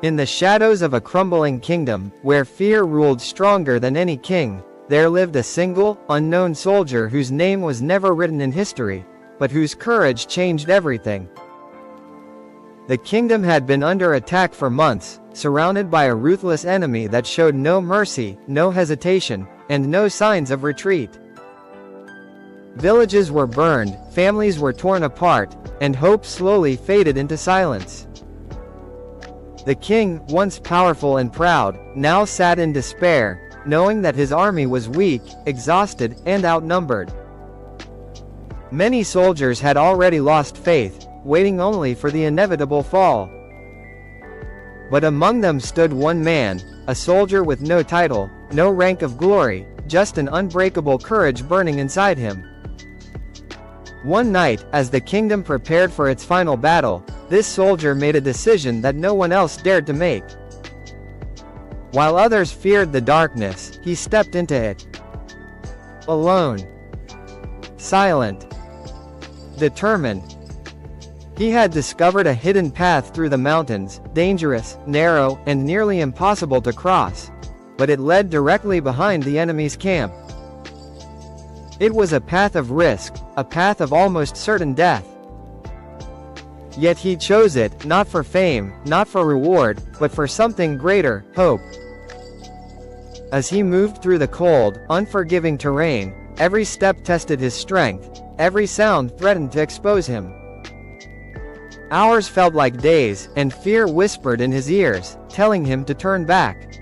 In the shadows of a crumbling kingdom, where fear ruled stronger than any king, there lived a single, unknown soldier whose name was never written in history, but whose courage changed everything. The kingdom had been under attack for months, surrounded by a ruthless enemy that showed no mercy, no hesitation, and no signs of retreat. Villages were burned, families were torn apart, and hope slowly faded into silence. The king, once powerful and proud, now sat in despair, knowing that his army was weak, exhausted, and outnumbered. Many soldiers had already lost faith, waiting only for the inevitable fall. But among them stood one man, a soldier with no title, no rank of glory, just an unbreakable courage burning inside him. One night, as the kingdom prepared for its final battle, this soldier made a decision that no one else dared to make. While others feared the darkness, he stepped into it. Alone. Silent. Determined. He had discovered a hidden path through the mountains, dangerous, narrow, and nearly impossible to cross. But it led directly behind the enemy's camp. It was a path of risk, a path of almost certain death. Yet he chose it, not for fame, not for reward, but for something greater, hope. As he moved through the cold, unforgiving terrain, every step tested his strength, every sound threatened to expose him. Hours felt like days, and fear whispered in his ears, telling him to turn back.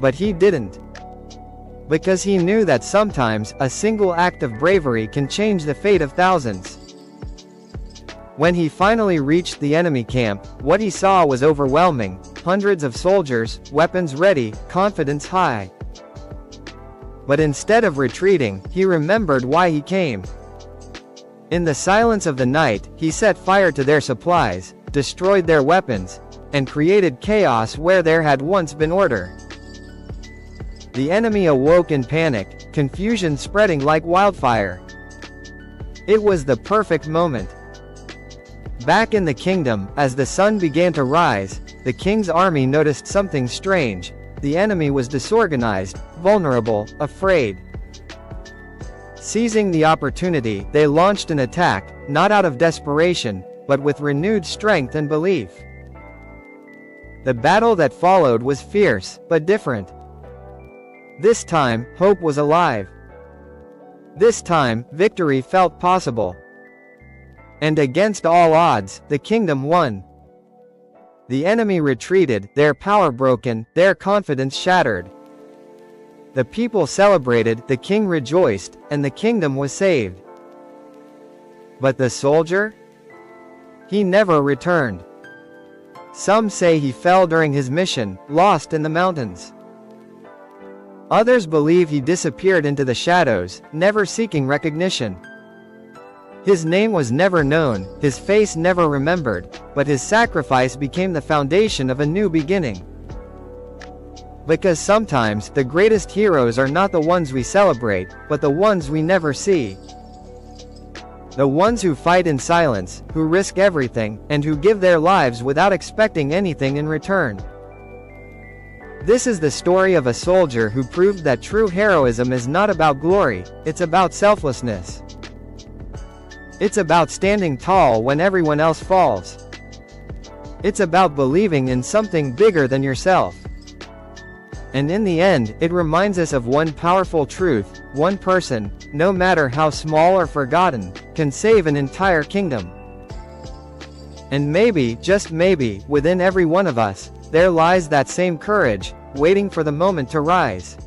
But he didn't. Because he knew that sometimes, a single act of bravery can change the fate of thousands. When he finally reached the enemy camp, what he saw was overwhelming. Hundreds of soldiers, weapons ready, confidence high. But instead of retreating, he remembered why he came. In the silence of the night, he set fire to their supplies, destroyed their weapons, and created chaos where there had once been order. The enemy awoke in panic, confusion spreading like wildfire. It was the perfect moment. Back in the kingdom, as the sun began to rise, the king's army noticed something strange. The enemy was disorganized, vulnerable, afraid. Seizing the opportunity, they launched an attack, not out of desperation, but with renewed strength and belief. The battle that followed was fierce, but different. This time, hope was alive. This time, victory felt possible. And against all odds, the kingdom won. The enemy retreated, their power broken, their confidence shattered. The people celebrated, the king rejoiced, and the kingdom was saved. But the soldier? He never returned. Some say he fell during his mission, lost in the mountains. Others believe he disappeared into the shadows, never seeking recognition. His name was never known, his face never remembered, but his sacrifice became the foundation of a new beginning. Because sometimes, the greatest heroes are not the ones we celebrate, but the ones we never see. The ones who fight in silence, who risk everything, and who give their lives without expecting anything in return. This is the story of a soldier who proved that true heroism is not about glory, it's about selflessness. It's about standing tall when everyone else falls. It's about believing in something bigger than yourself. And in the end, it reminds us of one powerful truth: one person, no matter how small or forgotten, can save an entire kingdom. And maybe, just maybe, within every one of us, there lies that same courage, waiting for the moment to rise.